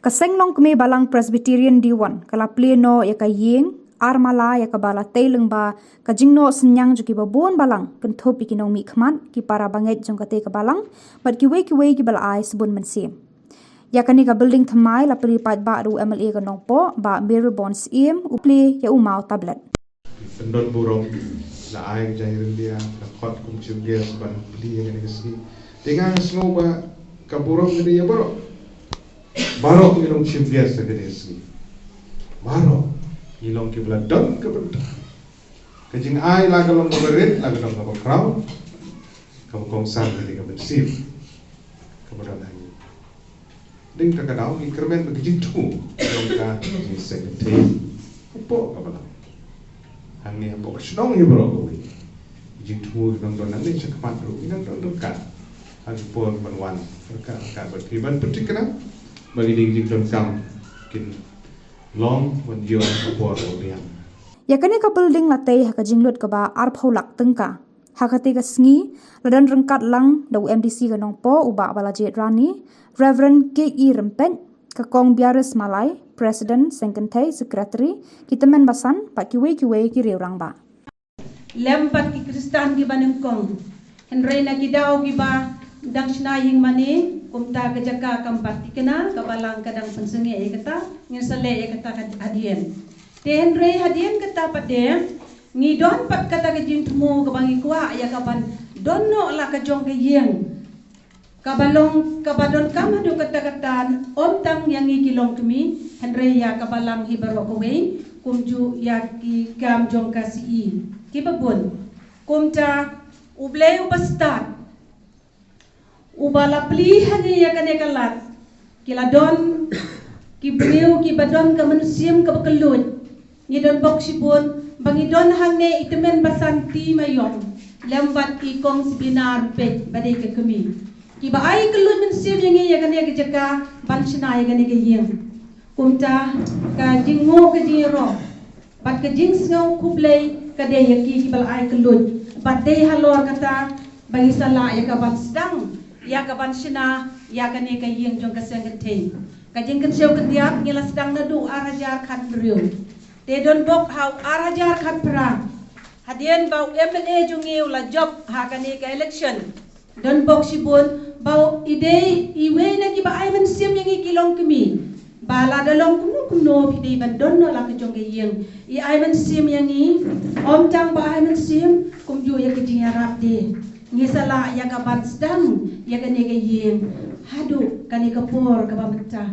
Kaseng long kami balang Presbyterian Diwan kala pleno ya kayeng armala ya kabala tailing ba kajingno senyang juki babon balang kenthop ikinong mi khman ki para banget jong kate ka balang bat ki we ki bala ai sebun mensim ya kani ka building thamai la pri pat ba ru MLA ka nongpo ba mirror bonds im upli ya umau tablet pendon burong la ai jairin dia la khot kum chim dia ban pli ya ni kesi dengan semua ba ka burong ni ya barok ilong chim dia segedesi barok ilong ki bla dam ke benda kejing ai la galong ke berit la galong ke kraw ka kong san ke bersih ke bedan lagi ding ka kadau ki kermen ke jing tu ilong ka ni sekretari upo ka bala hangi apo snong ni bro ko jing tu ilong don nanti cekpat ru ilong don ka hal pon banwan ka berkiban petikna bagi ding don kam kin long when you are aboard odiam yakane ka building latei ha ka jinglut ka ba ar pholak tengka hakate ka sngi ladan rengkat lang dau MDC ka nongpo uba bala jet rani Reverend KE Rempeng ka kong biares malai President Sengkenthai Secretary kitemen basan pa kiwe ki reurang ba lempat ki Kristan ki baneng kong henry na ki daw ki ba dang sinaying mani kumta ka jaka kampati kena kabalang kadang pensenge e kata ngisale e kata hadien te henry hadien kata pade ngi don pat kata ka jing tumo ka bangi kwa ya kaban donno la ka jong ka yeng kabalong kabadon kama do kata om tang yang ngi kilong kemi henry ya kabalang hibaro ko we kumju ya ki kam jong ka si ki babun kumta uble ubastat ubala pli hani ya kane kalat kila don ki beliau ki badon ka manusiam ka bakelut ni don boksibun bangi don hangne itemen basanti mayong lembat ki kong sibinar pe badai ke kemi ki ba ai kelut manusiam yang ya kane ke jaka bansina ya kane ke yeng kumta ka jingo ke jiro bat ke jing ngau kublai ka de ya ki bal ai kelut badai halor kata bagi sala ya ka ban sedang ya kaban sina ya kane ka yeng jong ka sengkete ka jing kan sew ketiak ngila sedang nadu arajar khat riu te don bok hau arajar khat pra hadien bau MLA jungi ula job ha kane ka election don bok sibun bau ide iwe na ki ba ai man sim yang kilong kimi bala dalong kuno pide ban don no la ka jong ka yeng I ai man sim yang ni om tang ba ai man sim kum ju ya ki jing arab de ngisala ya kaban sedang ya kane ka yeng hadu kane kapor ka bamta